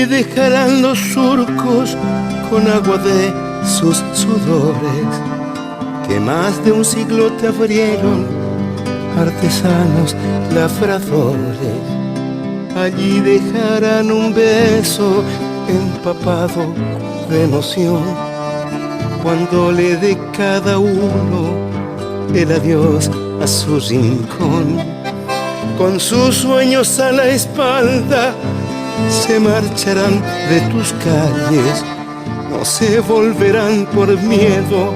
dejarán los surcos con agua de sus sudores, que más de un siglo te abrieron artesanos labradores. Allí dejarán un beso empapado de emoción, cuando le dé cada uno el adiós a su rincón. Con sus sueños a la espalda se marcharán de tus calles, no se volverán por miedo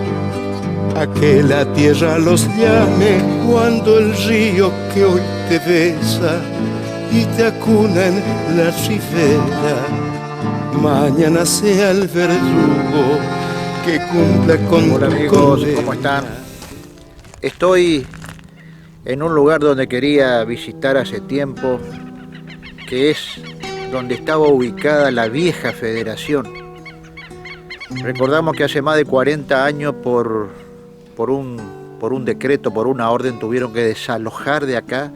a que la tierra los llame, cuando el río que hoy te besa y te acuna en la ribera mañana sea el verdugo que cumpla con Hola tu amigos, condena. ¿cómo están? Estoy en un lugar donde quería visitar hace tiempo, que es donde estaba ubicada la vieja Federación. Recordamos que hace más de 40 años por un decreto, por una orden, tuvieron que desalojar de acá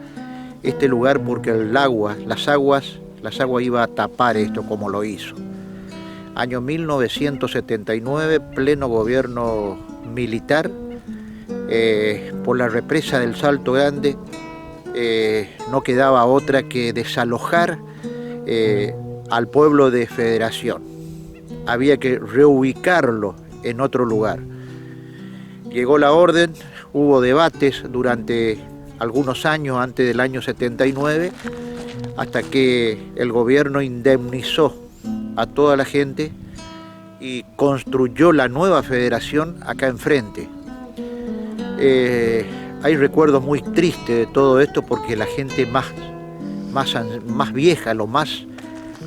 este lugar porque las aguas iba a tapar esto como lo hizo. Año 1979, pleno gobierno militar, por la represa del Salto Grande, no quedaba otra que desalojar al pueblo de Federación. Había que reubicarlo en otro lugar. Llegó la orden, hubo debates durante algunos años antes del año 79, hasta que el gobierno indemnizó a toda la gente y construyó la nueva federación acá enfrente. Hay recuerdos muy tristes de todo esto porque la gente más vieja, los más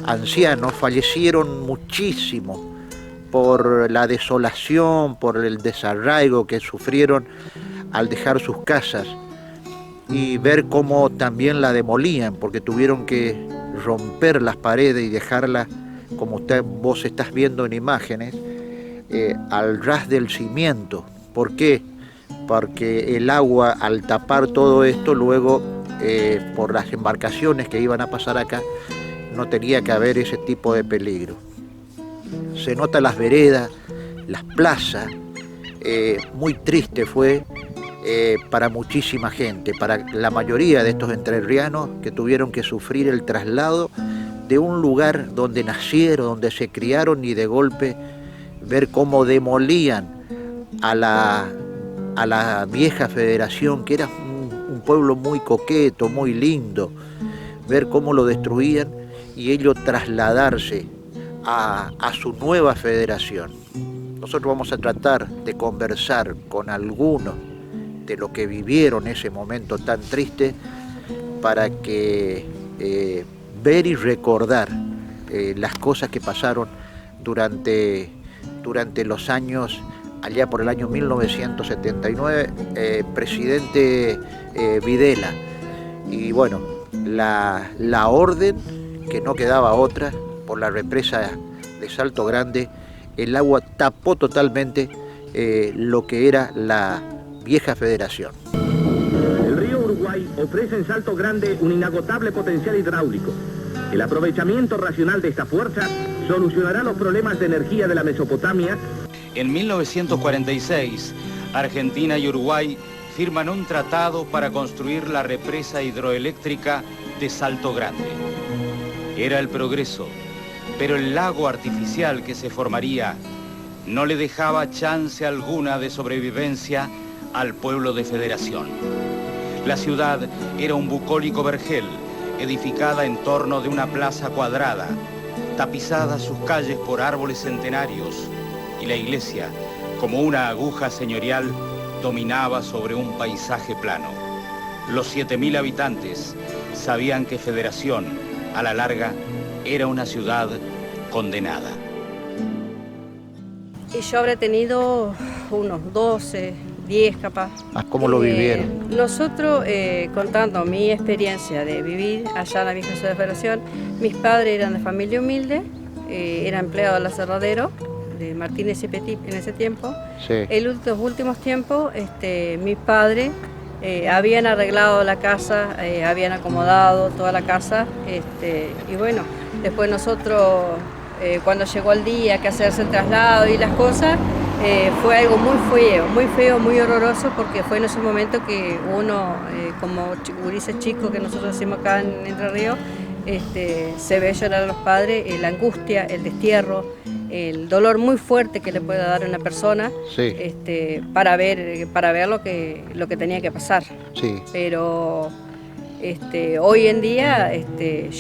ancianos, fallecieron muchísimo por la desolación, por el desarraigo que sufrieron al dejar sus casas, y ver cómo también la demolían, porque tuvieron que romper las paredes y dejarla, como vos estás viendo en imágenes, al ras del cimiento. ¿Por qué? Porque el agua, al tapar todo esto, luego por las embarcaciones que iban a pasar acá, no tenía que haber ese tipo de peligro. Se nota las veredas, las plazas, muy triste fue para muchísima gente, para la mayoría de estos entrerrianos que tuvieron que sufrir el traslado de un lugar donde nacieron, donde se criaron, y de golpe ver cómo demolían a la vieja Federación, que era un pueblo muy coqueto, muy lindo, ver cómo lo destruían y ellos trasladarse a su nueva federación. Nosotros vamos a tratar de conversar con algunos de lo que vivieron ese momento tan triste, para que ver y recordar las cosas que pasaron durante los años, allá por el año 1979, presidente Videla. Y bueno, la orden, que no quedaba otra, por la represa de Salto Grande, el agua tapó totalmente lo que era la vieja Federación. El río Uruguay ofrece en Salto Grande un inagotable potencial hidráulico. El aprovechamiento racional de esta fuerza solucionará los problemas de energía de la Mesopotamia. En 1946, Argentina y Uruguay firman un tratado para construir la represa hidroeléctrica de Salto Grande. Era el progreso, pero el lago artificial que se formaría no le dejaba chance alguna de sobrevivencia al pueblo de Federación. La ciudad era un bucólico vergel, edificada en torno de una plaza cuadrada, tapizada sus calles por árboles centenarios, y la iglesia, como una aguja señorial, dominaba sobre un paisaje plano. Los 7.000 habitantes sabían que Federación, a la larga, era una ciudad condenada. Y yo habré tenido unos 12, 10 capaz. ¿Cómo lo vivieron? Nosotros, contando mi experiencia de vivir allá en la vieja ciudad de Federación, mis padres eran de familia humilde, era empleado del aserradero de Martínez y Petit en ese tiempo. Sí. En los últimos tiempos, mis padres habían arreglado la casa, habían acomodado toda la casa, y bueno, Después nosotros, cuando llegó el día que hacerse el traslado y las cosas, fue algo muy feo, muy horroroso, porque fue en ese momento que uno, como gurises chicos que nosotros hacemos acá en Entre Ríos, se ve llorar a los padres, la angustia, el destierro, el dolor muy fuerte que le puede dar a una persona, Sí. para ver lo que tenía que pasar. Sí. Pero hoy en día,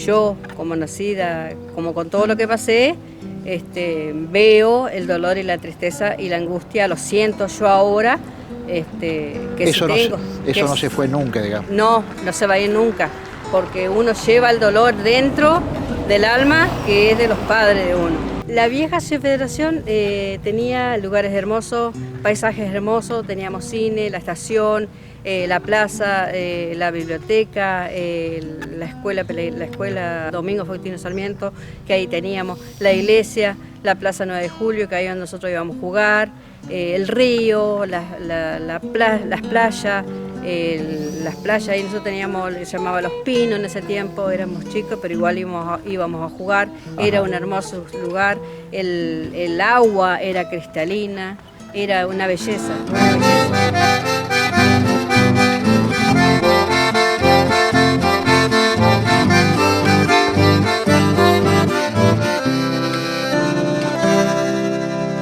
yo como nacida, como con todo lo que pasé, veo el dolor y la tristeza y la angustia, lo siento yo ahora, que Eso, si tengo, eso no se fue nunca, digamos. no se va a ir nunca, porque uno lleva el dolor dentro del alma, que es de los padres de uno. La vieja Federación tenía lugares hermosos, paisajes hermosos, teníamos cine, la estación, la plaza, la biblioteca, la escuela Domingo Faustino Sarmiento, que ahí teníamos, la iglesia, la plaza 9 de Julio, que ahí donde nosotros íbamos a jugar, el río, las playas, ahí nosotros teníamos, se llamaba Los Pinos en ese tiempo, éramos chicos, pero igual íbamos a jugar. Ajá. Era un hermoso lugar, el agua era cristalina, era una belleza.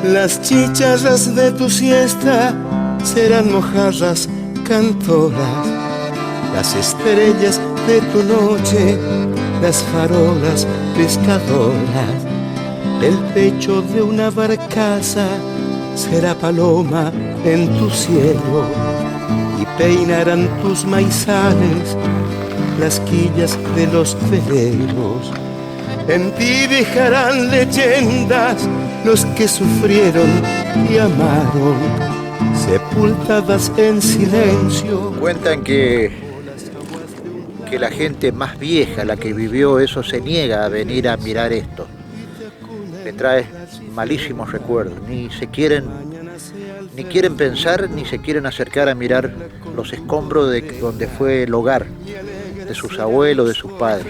Las chicharras de tu siesta serán mojarras cantoras, las estrellas de tu noche, las farolas pescadoras. El pecho de una barcaza será paloma en tu cielo, y peinarán tus maizales las quillas de los veleros. En ti dejarán leyendas los que sufrieron y amaron, sepultadas en silencio. Cuentan que la gente más vieja, la que vivió eso, se niega a venir a mirar esto. Me trae malísimos recuerdos. Ni quieren pensar, ni se quieren acercar a mirar los escombros de donde fue el hogar de sus abuelos, de sus padres.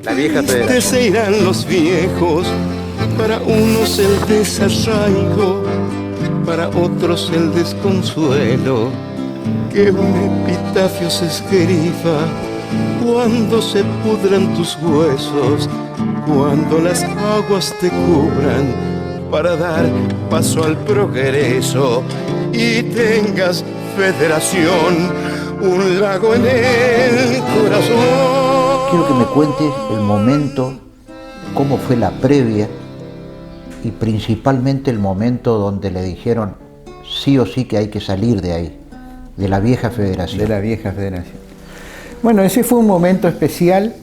La vieja Federación. Se irán los viejos, para unos el desarraigo, para otros el desconsuelo. Que un epitafio se escriba cuando se pudran tus huesos, cuando las aguas te cubran, para dar paso al progreso y tengas Federación, un lago en el corazón. Quiero que me cuentes el momento, cómo fue la previa y principalmente el momento donde le dijeron sí o sí que hay que salir de ahí, de la vieja Federación. De la vieja Federación. Bueno, ese fue un momento especial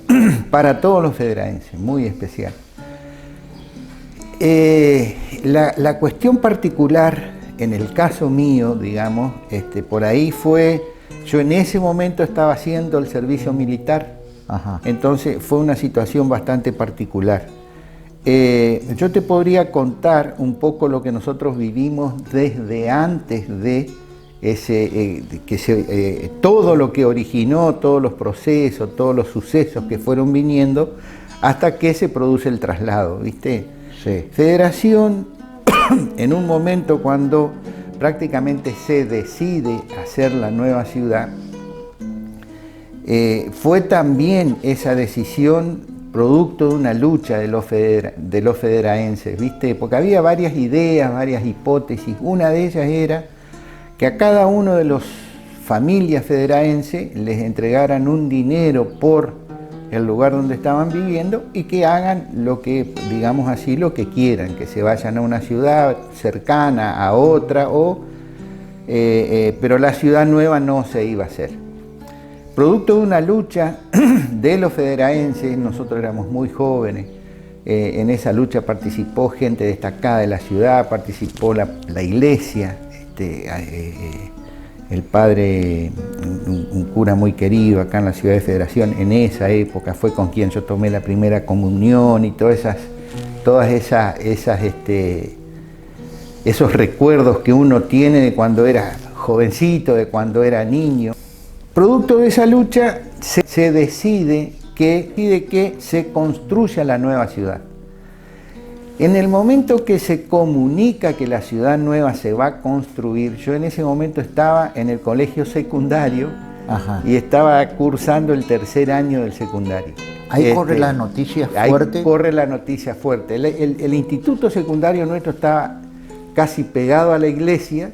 para todos los federaenses, muy especial. La cuestión particular, en el caso mío, digamos, por ahí fue, yo en ese momento estaba haciendo el servicio militar. Ajá. Entonces fue una situación bastante particular. Yo te podría contar un poco lo que nosotros vivimos desde antes de todo lo que originó, todos los procesos, todos los sucesos que fueron viniendo hasta que se produce el traslado, ¿viste? Sí. Federación, en un momento cuando prácticamente se decide hacer la nueva ciudad, fue también esa decisión producto de una lucha de los federaenses, ¿viste? Porque había varias ideas, varias hipótesis. Una de ellas era que a cada uno de los familias federaenses les entregaran un dinero por el lugar donde estaban viviendo y que hagan lo que, digamos así, lo que quieran, que se vayan a una ciudad cercana, a otra, pero la ciudad nueva no se iba a hacer. Producto de una lucha de los federaenses, nosotros éramos muy jóvenes, en esa lucha participó gente destacada de la ciudad, participó la iglesia, el padre, un cura muy querido acá en la ciudad de Federación, en esa época fue con quien yo tomé la primera comunión y todas esos recuerdos que uno tiene de cuando era jovencito, de cuando era niño. Producto de esa lucha se decide que pide que se construya la nueva ciudad. En el momento que se comunica que la ciudad nueva se va a construir, yo en ese momento estaba en el colegio secundario. Ajá. Y estaba cursando el tercer año del secundario. Ahí corre la noticia fuerte. Ahí corre la noticia fuerte. El instituto secundario nuestro estaba casi pegado a la iglesia.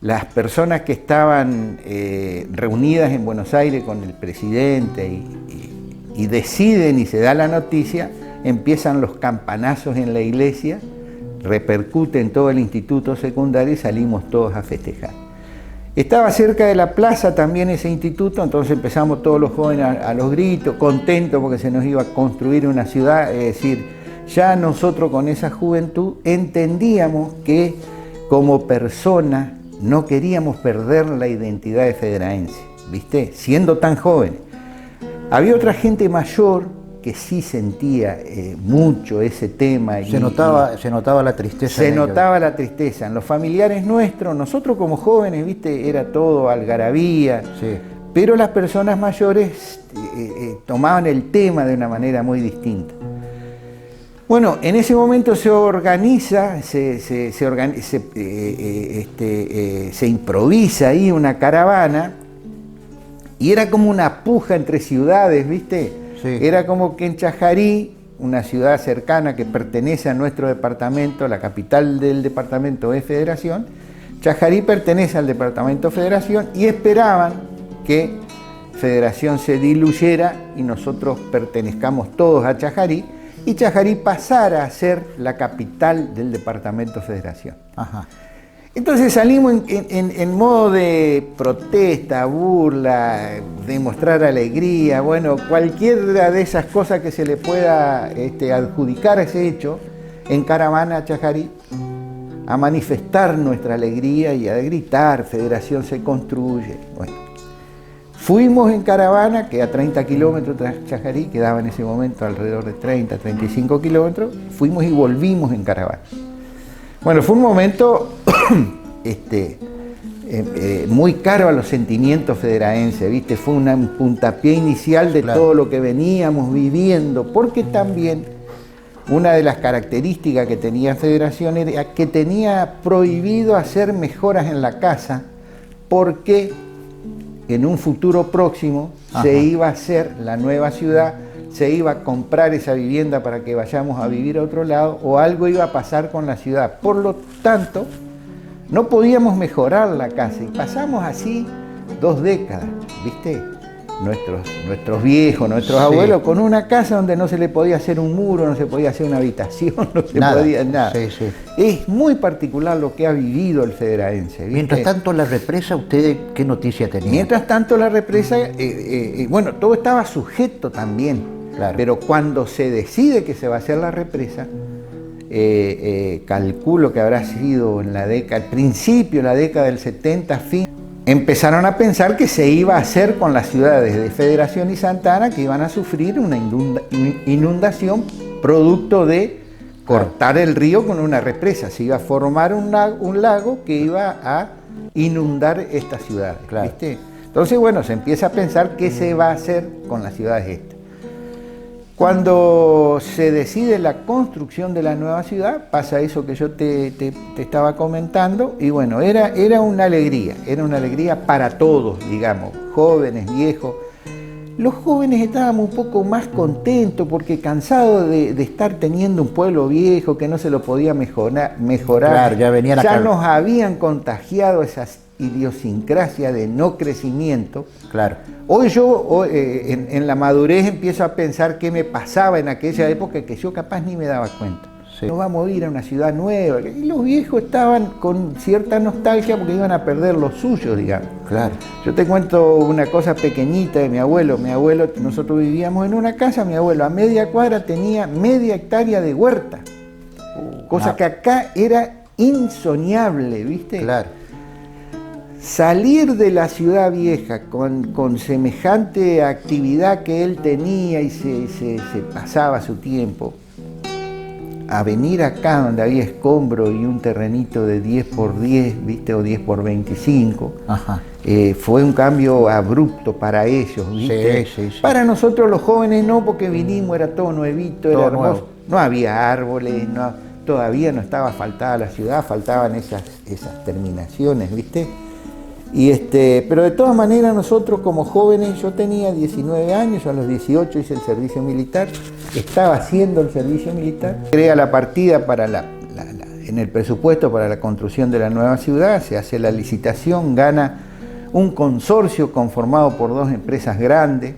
Las personas que estaban reunidas en Buenos Aires con el presidente y deciden y se da la noticia, empiezan los campanazos en la iglesia, repercute en todo el instituto secundario y salimos todos a festejar. Estaba cerca de la plaza también ese instituto, entonces empezamos todos los jóvenes a los gritos, contentos porque se nos iba a construir una ciudad. Es decir, ya nosotros con esa juventud entendíamos que como personas no queríamos perder la identidad de federaense, ¿viste? Siendo tan jóvenes. Había otra gente mayor que sí sentía mucho ese tema. Se notaba la tristeza. Se notaba la tristeza. En los familiares nuestros, nosotros como jóvenes, ¿viste? Era todo algarabía. Sí. Pero las personas mayores tomaban el tema de una manera muy distinta. Bueno, en ese momento se organiza, se improvisa ahí una caravana y era como una puja entre ciudades, ¿viste? Sí. Era como que en Chajarí, una ciudad cercana que pertenece a nuestro departamento, la capital del departamento es Federación, Chajarí pertenece al departamento Federación y esperaban que Federación se diluyera y nosotros pertenezcamos todos a Chajarí y Chajarí pasara a ser la capital del departamento Federación. Ajá. Entonces salimos en modo de protesta, burla, de mostrar alegría, bueno, cualquiera de esas cosas que se le pueda adjudicar a ese hecho, en caravana a Chajarí, a manifestar nuestra alegría y a gritar, Federación se construye. Bueno, fuimos en caravana, que a 30 kilómetros tras Chajarí, quedaba en ese momento alrededor de 30, 35 kilómetros, fuimos y volvimos en caravana. Bueno, fue un momento muy caro a los sentimientos federaenses, ¿viste? Fue un puntapié inicial de todo lo que veníamos viviendo, porque también una de las características que tenía Federación era que tenía prohibido hacer mejoras en la casa, porque en un futuro próximo se iba a hacer la nueva ciudad, se iba a comprar esa vivienda para que vayamos a vivir a otro lado o algo iba a pasar con la ciudad. Por lo tanto, no podíamos mejorar la casa y pasamos así 2 décadas, ¿viste? Nuestros viejos, nuestros abuelos, con una casa donde no se le podía hacer un muro, no se podía hacer una habitación, no se podía nada. Sí, sí. Es muy particular lo que ha vivido el federaense, ¿viste? Mientras tanto, la represa, ¿ustedes qué noticia tenían? Mientras tanto, la represa, bueno, todo estaba sujeto también. Claro. Pero cuando se decide que se va a hacer la represa, calculo que habrá sido en la década, al principio de la década del 70, fin, empezaron a pensar que se iba a hacer con las ciudades de Federación y Santa Ana, que iban a sufrir una inundación producto de cortar el río con una represa. Se iba a formar un lago que iba a inundar estas ciudades, claro. ¿Viste? Entonces, bueno, se empieza a pensar qué se va a hacer con las ciudades estas. Cuando se decide la construcción de la nueva ciudad, pasa eso que yo te estaba comentando, y bueno, era una alegría para todos, digamos, jóvenes, viejos. Los jóvenes estábamos un poco más contentos porque cansados de estar teniendo un pueblo viejo que no se lo podía mejorar, claro, ya nos habían contagiado esas idiosincrasia de no crecimiento. Claro. Hoy yo en la madurez empiezo a pensar qué me pasaba en aquella época que yo capaz ni me daba cuenta. Sí. Nos vamos a ir a una ciudad nueva. Y los viejos estaban con cierta nostalgia porque iban a perder los suyos, digamos. Claro. Yo te cuento una cosa pequeñita de mi abuelo. Mi abuelo, nosotros vivíamos en una casa, mi abuelo a media cuadra tenía media hectárea de huerta. Cosa que acá era insoniable, ¿viste? Claro. Salir de la ciudad vieja con semejante actividad que él tenía y se pasaba su tiempo, a venir acá donde había escombro y un terrenito de 10 por 10, ¿viste? O 10 por 25. Ajá. Fue un cambio abrupto para ellos, ¿viste? Sí. Para nosotros los jóvenes no, porque vinimos, era todo nuevito, era Todo hermoso. nuevo. No había árboles, todavía no estaba asfaltada la ciudad, faltaban esas terminaciones, ¿viste? Pero de todas maneras nosotros como jóvenes, yo tenía 19 años, a los 18 hice el servicio militar, estaba haciendo el servicio militar, crea la partida para en el presupuesto para la construcción de la nueva ciudad, se hace la licitación, gana un consorcio conformado por 2 empresas grandes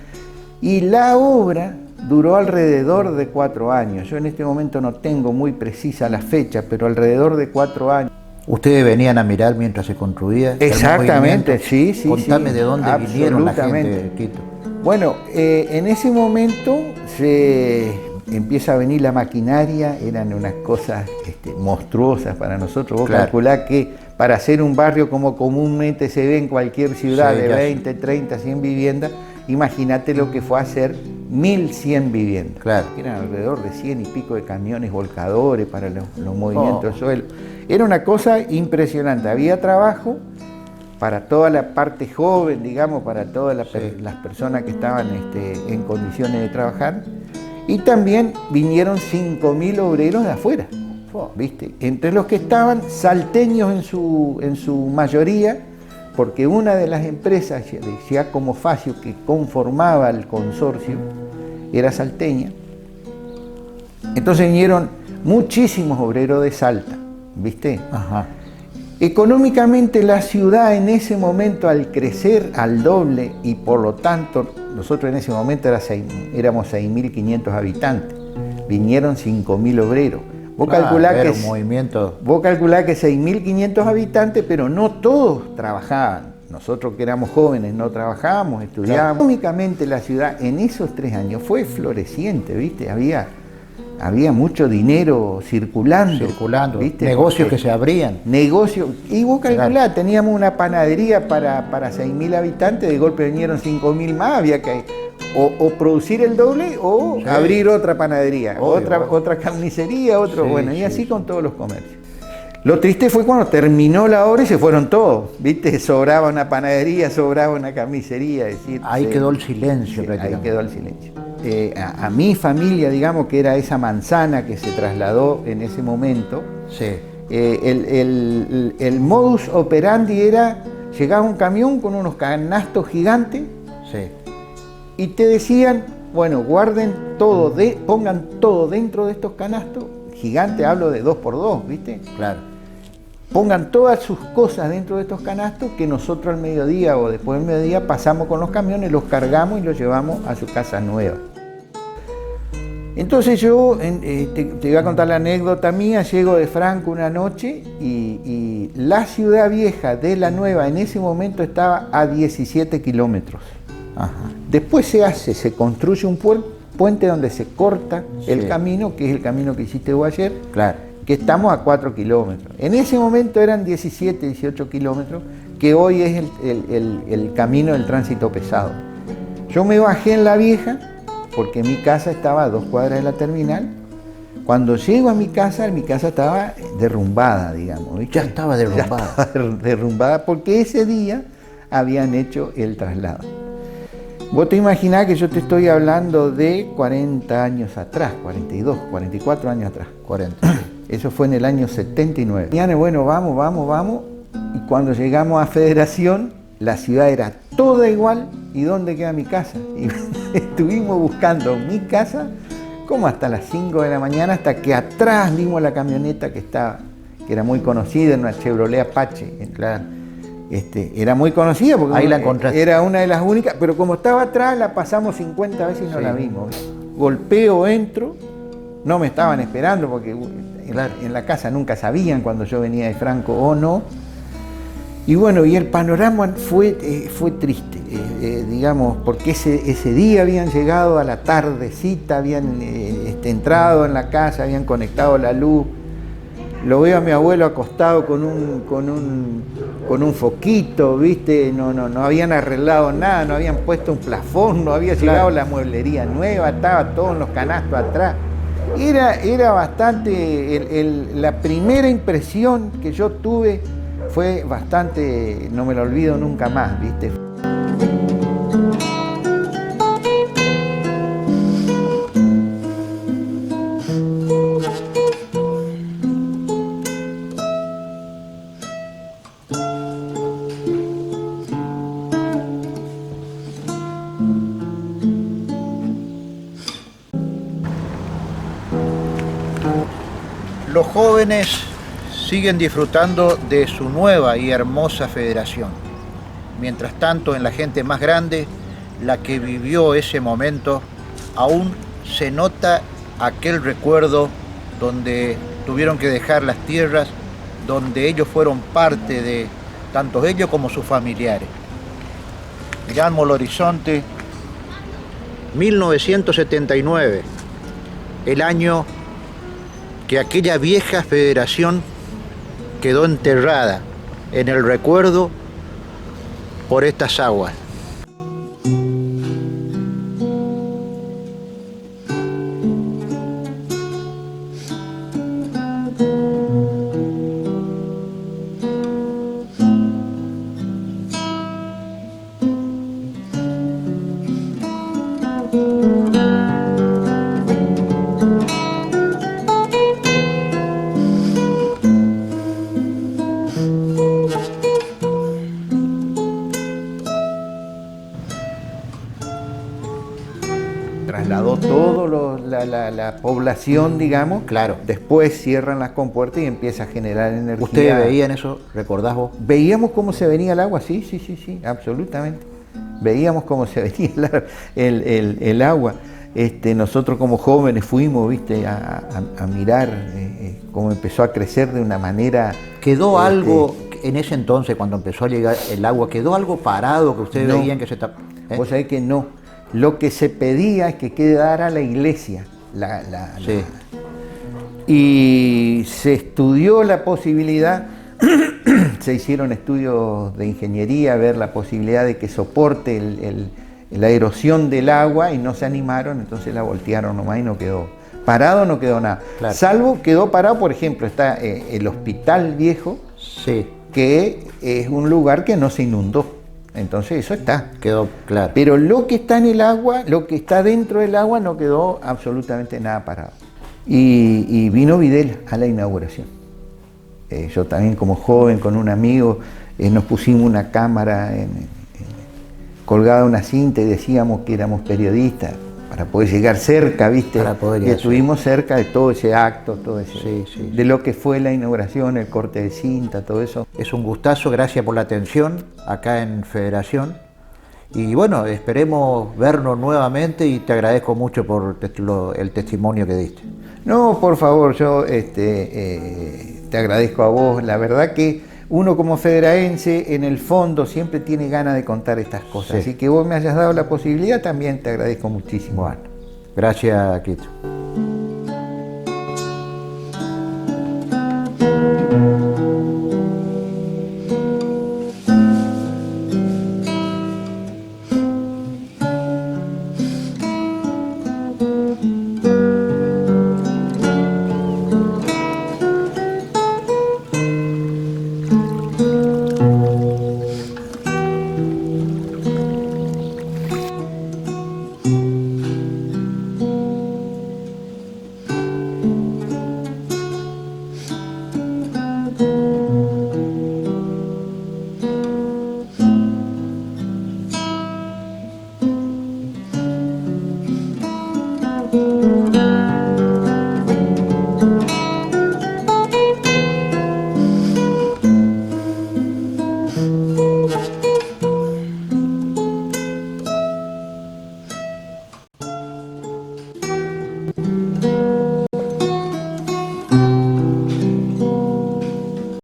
y la obra duró alrededor de 4 años. Yo en este momento no tengo muy precisa la fecha, pero alrededor de 4 años. ¿Ustedes venían a mirar mientras se construía? Exactamente, sí. Contame de dónde vinieron la gente, Tito. Bueno, en ese momento se empieza a venir la maquinaria, eran unas cosas monstruosas para nosotros. Vos calculás que para hacer un barrio como comúnmente se ve en cualquier ciudad de 20, 30, 100 viviendas, imagínate lo que fue hacer 1100 viviendas. Claro. Eran alrededor de 100 y pico de camiones volcadores para los movimientos de suelo. Era una cosa impresionante, había trabajo para toda la parte joven, digamos, para todas las personas que estaban en condiciones de trabajar, y también vinieron 5.000 obreros de afuera, ¿viste? Entre los que estaban salteños en su mayoría, porque una de las empresas, Giacomo Facio, que conformaba el consorcio, era salteña. Entonces vinieron muchísimos obreros de Salta, ¿viste? Ajá. Económicamente la ciudad en ese momento, al crecer al doble, y por lo tanto nosotros en ese momento éramos 6.500 habitantes, vinieron 5.000 obreros. Vos calculás que 6.500 habitantes, pero no todos trabajaban. Nosotros que éramos jóvenes no trabajábamos, estudiábamos. Económicamente la ciudad en esos 3 años fue floreciente, ¿viste? Había mucho dinero circulando, ¿viste? Negocios que se abrían. Negocios. Y vos calculás, teníamos una panadería para 6.000 habitantes, de golpe vinieron 5.000 más, había que o producir el doble o abrir otra panadería, otra carnicería, y así con todos los comercios. Lo triste fue cuando terminó la obra y se fueron todos, ¿viste? Sobraba una panadería, sobraba una carnicería. Ahí quedó el silencio. Ahí quedó el silencio. A mi familia, digamos, que era esa manzana que se trasladó en ese momento, el modus operandi era, llegaba un camión con unos canastos gigantes y te decían, bueno, guarden todo, pongan todo dentro de estos canastos gigantes, hablo de 2x2, ¿viste? Claro. Pongan todas sus cosas dentro de estos canastos que nosotros al mediodía o después del mediodía pasamos con los camiones, los cargamos y los llevamos a su casa nueva. Entonces yo te voy a contar la anécdota mía, llego de Franco una noche y la ciudad vieja de la nueva en ese momento estaba a 17 kilómetros. Después se construye un puente donde se corta el camino, que es el camino que hiciste vos ayer, que estamos a 4 kilómetros. En ese momento eran 17, 18 kilómetros, que hoy es el camino del tránsito pesado. Yo me bajé en la vieja, porque mi casa estaba a 2 cuadras de la terminal. Cuando llego a mi casa estaba derrumbada, digamos, ¿viste? Ya estaba derrumbada. Ya estaba derrumbada porque ese día habían hecho el traslado. Vos te imaginás que yo te estoy hablando de 40 años atrás, 42, 44 años atrás. 40. Eso fue en el año 79. Y bueno, vamos. Y cuando llegamos a Federación, la ciudad era toda igual. ¿Y dónde queda mi casa? Y estuvimos buscando mi casa como hasta las 5 de la mañana, hasta que atrás vimos la camioneta que era muy conocida, una Chevrolet Apache. Era muy conocida porque ahí la encontraste. Era una de las únicas, pero como estaba atrás la pasamos 50 veces y no la vimos. Golpeo, entro, no me estaban esperando porque en la casa nunca sabían cuando yo venía de Franco o no. Y bueno, y el panorama fue triste, digamos, porque ese día habían llegado a la tardecita, habían entrado en la casa, habían conectado la luz. Lo veo a mi abuelo acostado con un foquito, ¿viste? No habían arreglado nada, no habían puesto un plafón, no había llegado la mueblería nueva, estaba todo en los canastos atrás. Era bastante, la primera impresión que yo tuve fue bastante, no me lo olvido nunca más, ¿viste? Los jóvenes siguen disfrutando de su nueva y hermosa federación. Mientras tanto, en la gente más grande, la que vivió ese momento, aún se nota aquel recuerdo donde tuvieron que dejar las tierras, donde ellos fueron parte de tanto ellos como sus familiares. Miramos el horizonte, 1979, el año que aquella vieja federación quedó enterrada en el recuerdo por estas aguas. Trasladó todo la población, digamos. Claro. Después cierran las compuertas y empieza a generar energía. ¿Ustedes veían eso? ¿Recordás vos? Veíamos cómo se venía el agua, sí, absolutamente. Veíamos cómo se venía el agua. Nosotros como jóvenes fuimos, viste, a mirar cómo empezó a crecer de una manera... ¿Quedó algo en ese entonces, cuando empezó a llegar el agua, quedó algo parado que ustedes No. veían que se está... Vos sabés que no. Lo que se pedía es que quedara la iglesia. Sí. Y se estudió la posibilidad, se hicieron estudios de ingeniería, a ver la posibilidad de que soporte la erosión del agua, y no se animaron, entonces la voltearon nomás y no quedó. Parado no quedó nada. Claro. Salvo quedó parado, por ejemplo, está el Hospital Viejo, Sí, que es un lugar que no se inundó. Entonces eso está. quedó claro. Pero lo que está en el agua, lo que está dentro del agua, no quedó absolutamente nada parado. Y vino Videla a la inauguración. Yo también como joven, con un amigo, nos pusimos una cámara colgada a una cinta y decíamos que éramos periodistas para poder llegar cerca, ¿viste? Para poder y ir a estuvimos cerca de todo ese acto, todo ese, Sí. de lo que fue la inauguración, el corte de cinta, todo eso. Es un gustazo, gracias por la atención acá en Federación. Y bueno, esperemos vernos nuevamente y te agradezco mucho por el testimonio que diste. No, por favor, yo te agradezco a vos. La verdad que uno como federaense, en el fondo, siempre tiene ganas de contar estas cosas. Sí. Así que vos me hayas dado la posibilidad, también te agradezco muchísimo. Bueno, gracias, Quito.